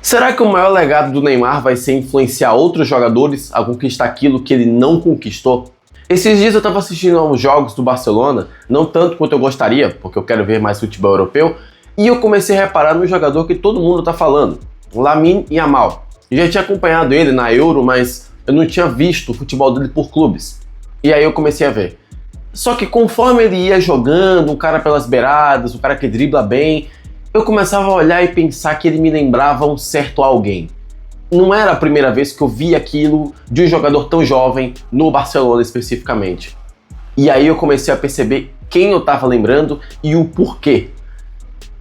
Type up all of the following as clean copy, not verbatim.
Será que o maior legado do Neymar vai ser influenciar outros jogadores a conquistar aquilo que ele não conquistou? Esses dias eu estava assistindo aos jogos do Barcelona, não tanto quanto eu gostaria, porque eu quero ver mais futebol europeu, e eu comecei a reparar no jogador que todo mundo está falando, Lamine Yamal. Eu já tinha acompanhado ele na Euro, mas eu não tinha visto o futebol dele por clubes. E aí eu comecei a ver. Só que conforme ele ia jogando, um cara pelas beiradas, um cara que dribla bem, eu começava a olhar e pensar que ele me lembrava um certo alguém. Não era a primeira vez que eu vi aquilo de um jogador tão jovem no Barcelona especificamente. E aí eu comecei a perceber quem eu estava lembrando e o porquê.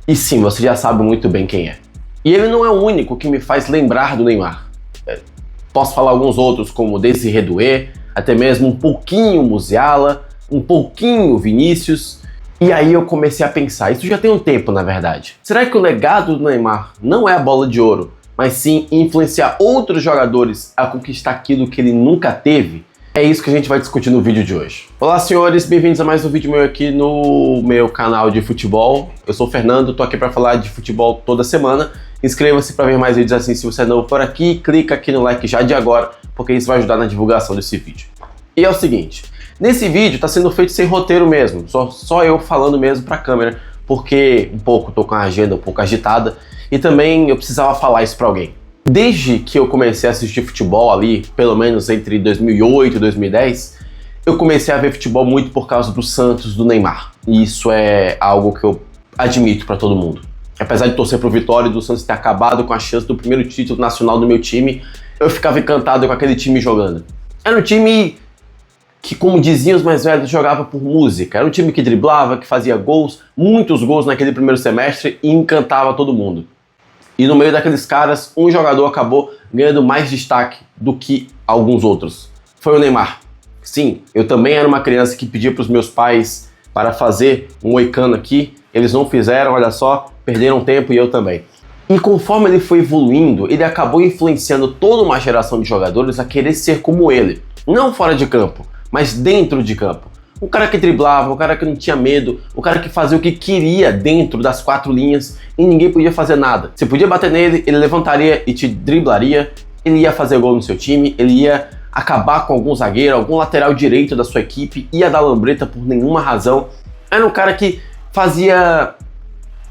E sim, você já sabe muito bem quem é. E ele não é o único que me faz lembrar do Neymar. Posso falar alguns outros como Désiré Doué, até mesmo um pouquinho Musiala, um pouquinho Vinícius. E aí eu comecei a pensar, isso já tem um tempo na verdade. Será que o legado do Neymar não é a bola de ouro, mas sim influenciar outros jogadores a conquistar aquilo que ele nunca teve? É isso que a gente vai discutir no vídeo de hoje. Olá senhores, bem-vindos a mais um vídeo meu aqui no meu canal de futebol. Eu sou o Fernando, tô aqui para falar de futebol toda semana. Inscreva-se para ver mais vídeos assim se você é novo por aqui. Clica aqui no like já de agora, porque isso vai ajudar na divulgação desse vídeo. E é o seguinte, nesse vídeo tá sendo feito sem roteiro mesmo, só eu falando mesmo pra câmera, porque tô com a agenda um pouco agitada e também eu precisava falar isso pra alguém. Desde que eu comecei a assistir futebol ali, pelo menos entre 2008 e 2010, eu comecei a ver futebol muito por causa do Santos, do Neymar. E isso é algo que eu admito pra todo mundo. Apesar de torcer pro Vitória e do Santos ter acabado com a chance do primeiro título nacional do meu time, eu ficava encantado com aquele time jogando. Era um time que, como diziam os mais velhos, jogava por música. Era um time que driblava, que fazia gols, muitos gols naquele primeiro semestre e encantava todo mundo. E no meio daqueles caras, um jogador acabou ganhando mais destaque do que alguns outros. Foi o Neymar. Sim, eu também era uma criança que pedia para os meus pais para fazer um moicano aqui. Eles não fizeram, olha só, perderam tempo e eu também. E conforme ele foi evoluindo, ele acabou influenciando toda uma geração de jogadores a querer ser como ele. Não fora de campo, mas dentro de campo. Um cara que driblava, um cara que não tinha medo, um cara que fazia o que queria dentro das quatro linhas e ninguém podia fazer nada. Você podia bater nele, ele levantaria e te driblaria, ele ia fazer gol no seu time, ele ia acabar com algum zagueiro, algum lateral direito da sua equipe, ia dar lambreta por nenhuma razão. Era um cara que fazia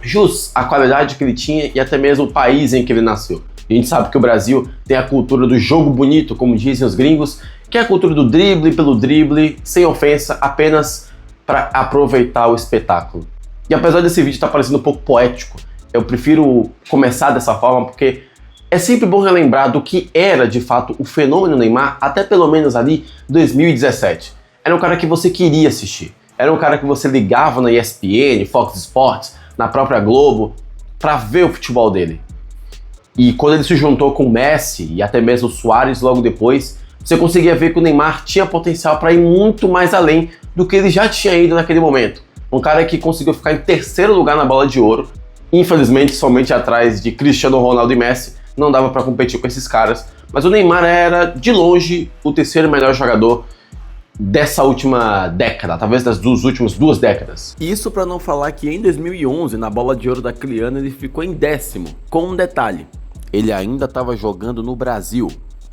jus à qualidade que ele tinha e até mesmo o país em que ele nasceu. A gente sabe que o Brasil tem a cultura do jogo bonito, como dizem os gringos, que é a cultura do drible pelo drible, sem ofensa, apenas para aproveitar o espetáculo. E apesar desse vídeo estar parecendo um pouco poético, eu prefiro começar dessa forma porque é sempre bom relembrar do que era de fato o fenômeno Neymar até pelo menos ali 2017. Era um cara que você queria assistir, era um cara que você ligava na ESPN, Fox Sports, na própria Globo, para ver o futebol dele. E quando ele se juntou com o Messi e até mesmo o Suárez logo depois, você conseguia ver que o Neymar tinha potencial para ir muito mais além do que ele já tinha ido naquele momento. Um cara que conseguiu ficar em terceiro lugar na bola de ouro, infelizmente somente atrás de Cristiano Ronaldo e Messi, não dava para competir com esses caras, mas o Neymar era, de longe, o terceiro melhor jogador dessa última década, talvez das últimas 2 décadas. Isso para não falar que em 2011, na bola de ouro da Criana, ele ficou em 10º, com um detalhe, ele ainda estava jogando no Brasil.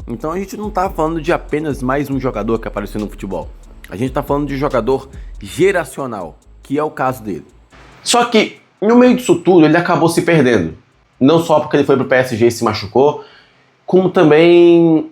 Então a gente não tá falando de apenas mais um jogador que apareceu no futebol. A gente tá falando de jogador geracional, que é o caso dele. Só que, no meio disso tudo, ele acabou se perdendo. Não só porque ele foi pro PSG e se machucou, como também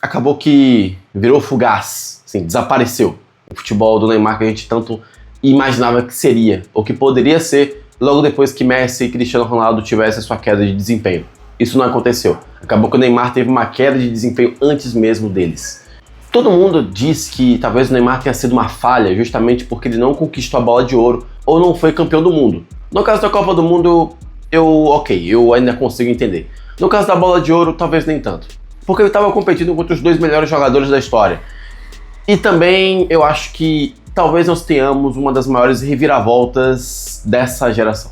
acabou que virou fugaz, assim, desapareceu. O futebol do Neymar que a gente tanto imaginava que seria, ou que poderia ser, logo depois que Messi e Cristiano Ronaldo tivessem a sua queda de desempenho. Isso não aconteceu. Acabou que o Neymar teve uma queda de desempenho antes mesmo deles. Todo mundo diz que talvez o Neymar tenha sido uma falha justamente porque ele não conquistou a bola de ouro ou não foi campeão do mundo. No caso da Copa do Mundo, eu ainda consigo entender. No caso da bola de ouro, talvez nem tanto. Porque ele estava competindo contra os 2 melhores jogadores da história. E também eu acho que talvez nós tenhamos uma das maiores reviravoltas dessa geração.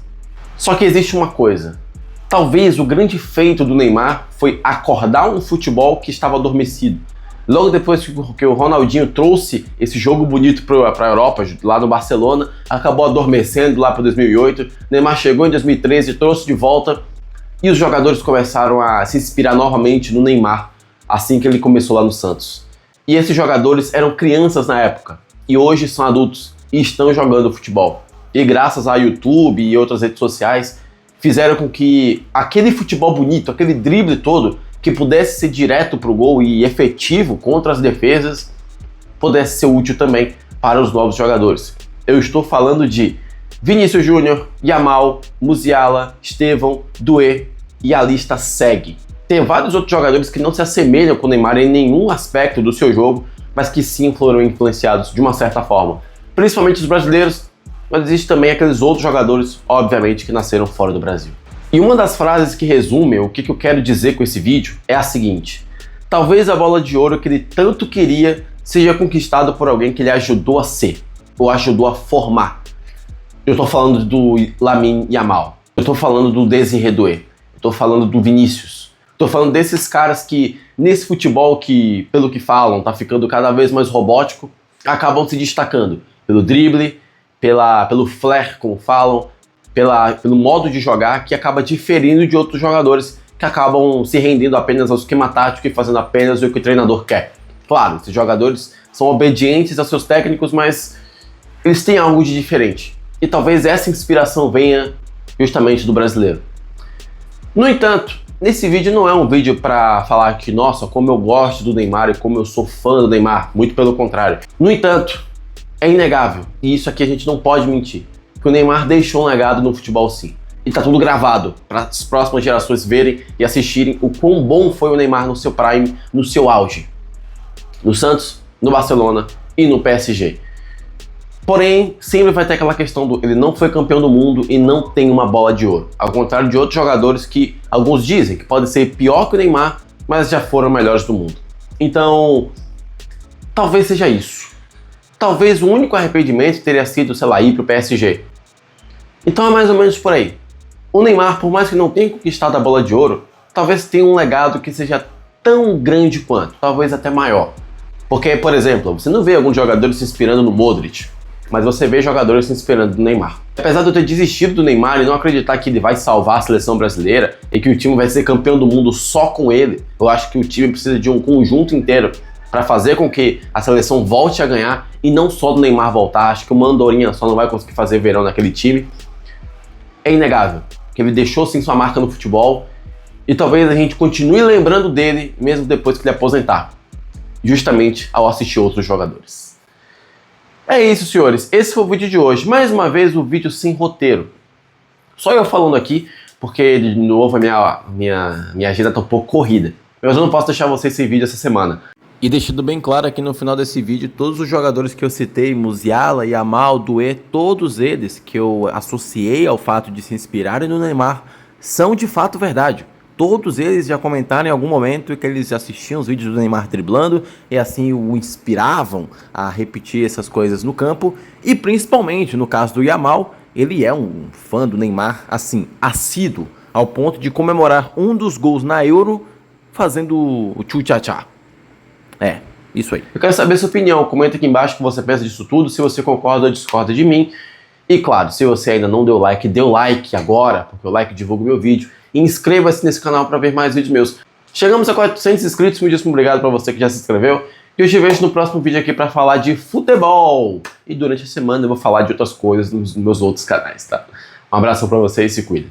Só que existe uma coisa. Talvez o grande feito do Neymar foi acordar um futebol que estava adormecido. Logo depois que o Ronaldinho trouxe esse jogo bonito para a Europa, lá no Barcelona, acabou adormecendo lá para 2008. Neymar chegou em 2013, trouxe de volta E os jogadores começaram a se inspirar novamente no Neymar, assim que ele começou lá no Santos. E esses jogadores eram crianças na época, e hoje são adultos e estão jogando futebol. E graças a YouTube e outras redes sociais, fizeram com que aquele futebol bonito, aquele drible todo, que pudesse ser direto para o gol e efetivo contra as defesas, pudesse ser útil também para os novos jogadores. Eu estou falando de Vinícius Júnior, Yamal, Musiala, Estevão, Doué, e a lista segue. Tem vários outros jogadores que não se assemelham com o Neymar em nenhum aspecto do seu jogo, mas que sim foram influenciados de uma certa forma. Principalmente os brasileiros, mas existem também aqueles outros jogadores, obviamente, que nasceram fora do Brasil. E uma das frases que resume o que eu quero dizer com esse vídeo é a seguinte: talvez a bola de ouro que ele tanto queria seja conquistada por alguém que ele ajudou a ser, ou ajudou a formar. Eu tô falando do Lamine Yamal, eu tô falando do Désiré Doué, eu tô falando do Vinícius, tô falando desses caras que, nesse futebol que, pelo que falam, tá ficando cada vez mais robótico, acabam se destacando pelo drible, pelo flair, como falam, pelo modo de jogar, que acaba diferindo de outros jogadores que acabam se rendendo apenas ao esquema tático e fazendo apenas o que o treinador quer. Claro, esses jogadores são obedientes aos seus técnicos, mas eles têm algo de diferente. E talvez essa inspiração venha justamente do brasileiro. No entanto, nesse vídeo não é um vídeo para falar que, nossa, como eu gosto do Neymar e como eu sou fã do Neymar, muito pelo contrário. No entanto, é inegável, e isso aqui a gente não pode mentir, que o Neymar deixou um legado no futebol sim. E tá tudo gravado para as próximas gerações verem e assistirem o quão bom foi o Neymar no seu prime, no seu auge. No Santos, no Barcelona e no PSG. Porém, sempre vai ter aquela questão do ele não foi campeão do mundo e não tem uma bola de ouro. Ao contrário de outros jogadores que alguns dizem que podem ser pior que o Neymar, mas já foram melhores do mundo. Então, talvez seja isso. Talvez o único arrependimento teria sido, sei lá, ir pro PSG. Então é mais ou menos por aí. O Neymar, por mais que não tenha conquistado a bola de ouro, talvez tenha um legado que seja tão grande quanto, talvez até maior. Porque, por exemplo, você não vê alguns jogadores se inspirando no Modric, mas você vê jogadores se inspirando no Neymar. Apesar de eu ter desistido do Neymar e não acreditar que ele vai salvar a seleção brasileira e que o time vai ser campeão do mundo só com ele, eu acho que o time precisa de um conjunto inteiro para fazer com que a seleção volte a ganhar e não só do Neymar voltar. Acho que o Mandorinha só não vai conseguir fazer verão naquele time. É inegável que ele deixou sim sua marca no futebol e talvez a gente continue lembrando dele mesmo depois que ele aposentar, justamente ao assistir outros jogadores. É isso, senhores. Esse foi o vídeo de hoje. Mais uma vez, o vídeo sem roteiro. Só eu falando aqui, porque, de novo, a minha agenda tá um pouco corrida. Mas eu não posso deixar vocês sem vídeo essa semana. E deixando bem claro aqui no final desse vídeo, todos os jogadores que eu citei, Musiala, Yamal, Doué, todos eles que eu associei ao fato de se inspirarem no Neymar, são de fato verdade. Todos eles já comentaram em algum momento que eles assistiam os vídeos do Neymar driblando e assim o inspiravam a repetir essas coisas no campo. E principalmente no caso do Yamal, ele é um fã do Neymar, assim, assíduo, ao ponto de comemorar um dos gols na Euro fazendo o tchu-tchá-tchá. É, isso aí. Eu quero saber a sua opinião. Comenta aqui embaixo o que você pensa disso tudo, se você concorda ou discorda de mim. E claro, se você ainda não deu like, dê o like agora, porque o like divulga o meu vídeo. E inscreva-se nesse canal para ver mais vídeos meus. Chegamos a 400 inscritos, muitíssimo obrigado para você que já se inscreveu. E eu te vejo no próximo vídeo aqui para falar de futebol. E durante a semana eu vou falar de outras coisas nos meus outros canais, tá? Um abraço para vocês e se cuidem.